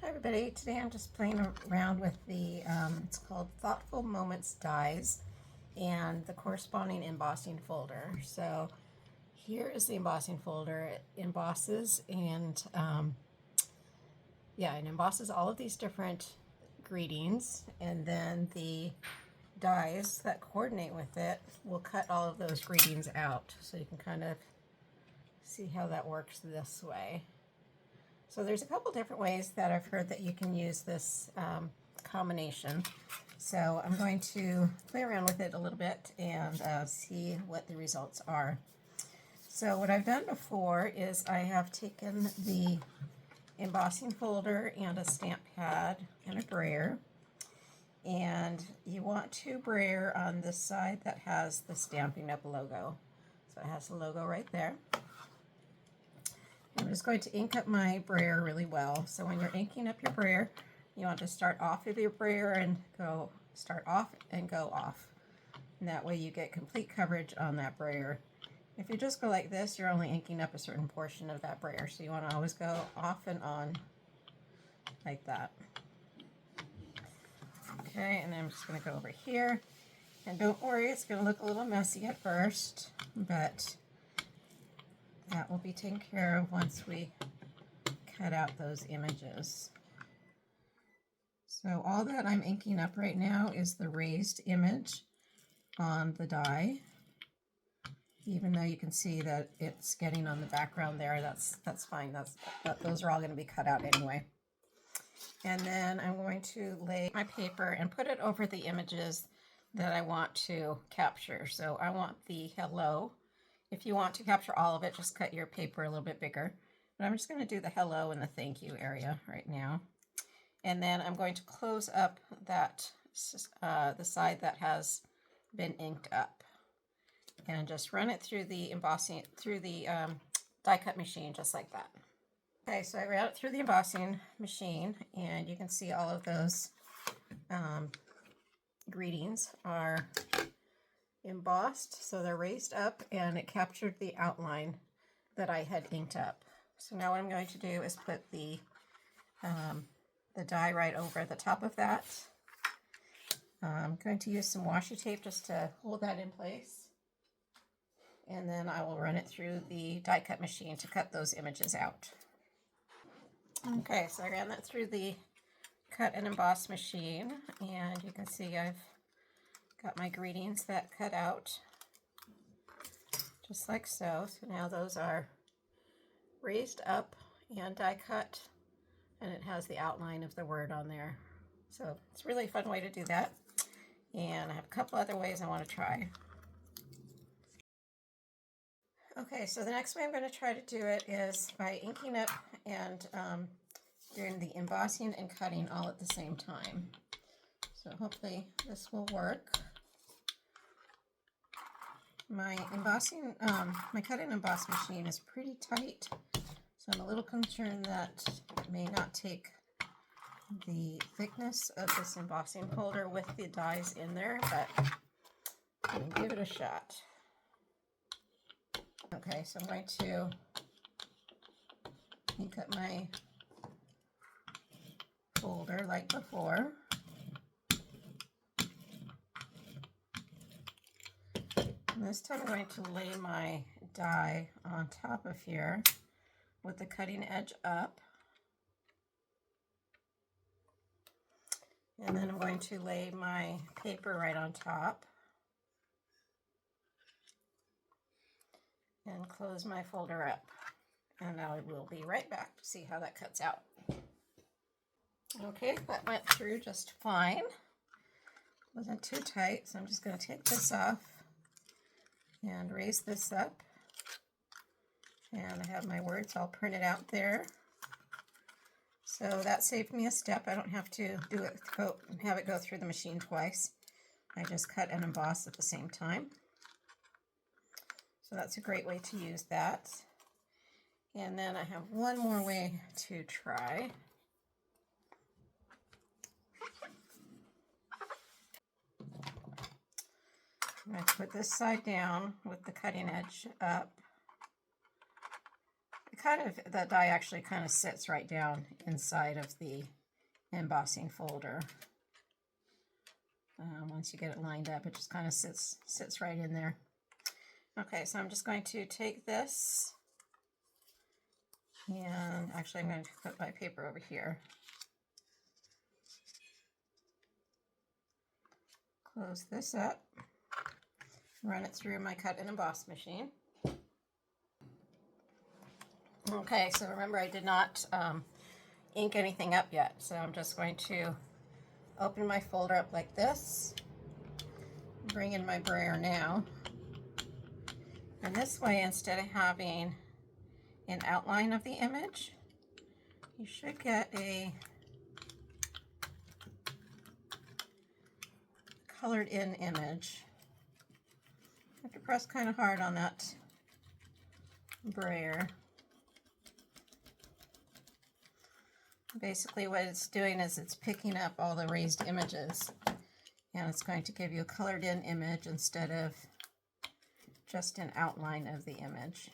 Hi everybody, today I'm just playing around with the, it's called Thoughtful Moments dies and the corresponding embossing folder. So here is the embossing folder. It embosses and it embosses all of these different greetings, and then the dies that coordinate with it will cut all of those greetings out. So you can kind of see how that works this way. So there's a couple different ways that I've heard that you can use this combination. So I'm going to play around with it a little bit and see what the results are. So what I've done before is I have taken the embossing folder and a stamp pad and a brayer. And you want to brayer on the side that has the Stampin' Up! Logo. So it has the logo right there. I'm just going to ink up my brayer really well. So when you're inking up your brayer, you want to start off of your brayer and start off and go off. And that way you get complete coverage on that brayer. If you just go like this, you're only inking up a certain portion of that brayer. So you want to always go off and on like that. Okay, and then I'm just going to go over here. And don't worry, it's going to look a little messy at first, but that will be taken care of once we cut out those images. So all that I'm inking up right now is the raised image on the die. Even though you can see that it's getting on the background there, that's fine. Those are all going to be cut out anyway. And then I'm going to lay my paper and put it over the images that I want to capture. So I want the hello. If you want to capture all of it, just cut your paper a little bit bigger. But I'm just going to do the hello and the thank you area right now. And then I'm going to close up that the side that has been inked up. And just run it through the embossing, through the die cut machine, just like that. Okay, so I ran it through the embossing machine, and you can see all of those greetings are embossed, so they're raised up, and it captured the outline that I had inked up. So now what I'm going to do is put the die right over the top of that. I'm going to use some washi tape just to hold that in place, and then I will run it through the die cut machine to cut those images out. Okay, so I ran that through the cut and emboss machine, and you can see I've got my greetings that cut out just like so. So now those are raised up and die cut, and it has the outline of the word on there. So it's a really fun way to do that. And I have a couple other ways I want to try. Okay, so the next way I'm going to try to do it is by inking up and doing the embossing and cutting all at the same time. So hopefully this will work. My embossing, my cut and emboss machine is pretty tight, so I'm a little concerned that it may not take the thickness of this embossing folder with the dies in there, but I'm going to give it a shot. Okay, so I'm going to ink up my folder like before. And this time I'm going to lay my die on top of here with the cutting edge up. And then I'm going to lay my paper right on top and close my folder up. And I will be right back to see how that cuts out. Okay, that went through just fine. Wasn't too tight, so I'm just going to take this off and raise this up. And I have my words all printed out there. So that saved me a step. I don't have to do it, have it go through the machine twice. I just cut and emboss at the same time. So that's a great way to use that. And then I have one more way to try. I'm going to put this side down with the cutting edge up. the die actually kind of sits right down inside of the embossing folder. Once you get it lined up, it just kind of sits right in there. Okay, so I'm just going to take this, and actually I'm going to put my paper over here. Close this up, run it through my cut and emboss machine. Okay, so remember I did not ink anything up yet, so I'm just going to open my folder up like this, bring in my brayer now, and this way, instead of having an outline of the image, you should get a colored in image. You have to press kind of hard on that brayer. Basically what it's doing is it's picking up all the raised images, and it's going to give you a colored in image instead of just an outline of the image.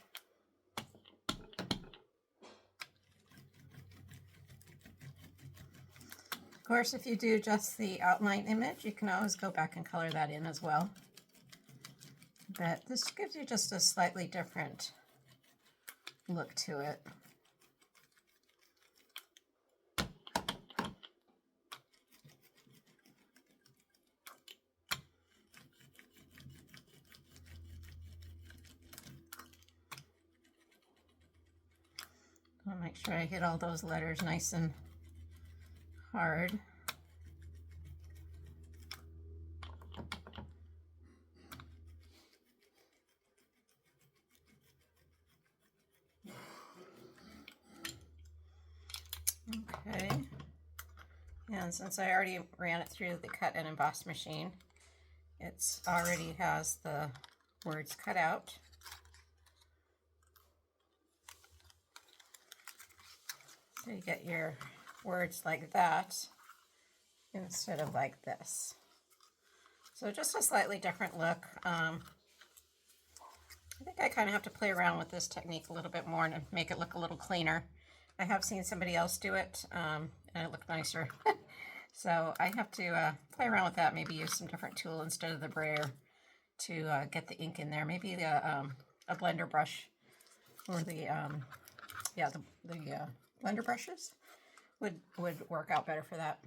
Of course, if you do just the outline image, you can always go back and color that in as well. But this gives you just a slightly different look to it. I'll make sure I hit all those letters nice and hard. Okay, and since I already ran it through the cut and emboss machine, it's already has the words cut out. So you get your words like that instead of like this. So just a slightly different look. I think I kind of have to play around with this technique a little bit more and make it look a little cleaner. I have seen somebody else do it, and it looked nicer. So I have to play around with that, maybe use some different tool instead of the brayer to get the ink in there. Maybe a blender brush, or the blender brushes would work out better for that.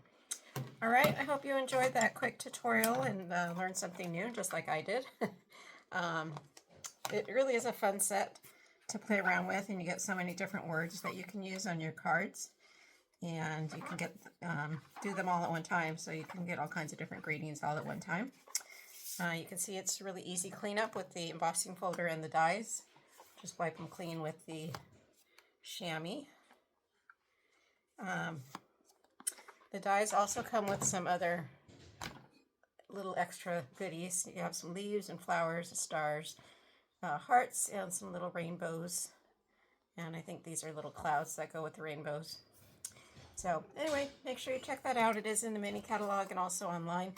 All right, I hope you enjoyed that quick tutorial and learned something new, just like I did. It really is a fun set to play around with, and you get so many different words that you can use on your cards, and you can get do them all at one time, so you can get all kinds of different greetings all at one time. You can see it's really easy cleanup with the embossing folder and the dies. Just wipe them clean with the chamois. The dies also come with some other little extra goodies. You have some leaves and flowers, stars, hearts, and some little rainbows. And I think these are little clouds that go with the rainbows. So anyway, make sure you check that out. It is in the mini catalog and also online.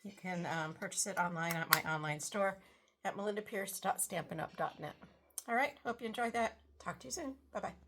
You can purchase it online at my online store at melindapierce.stampinup.net. All right, hope you enjoyed that. Talk to you soon. Bye-bye.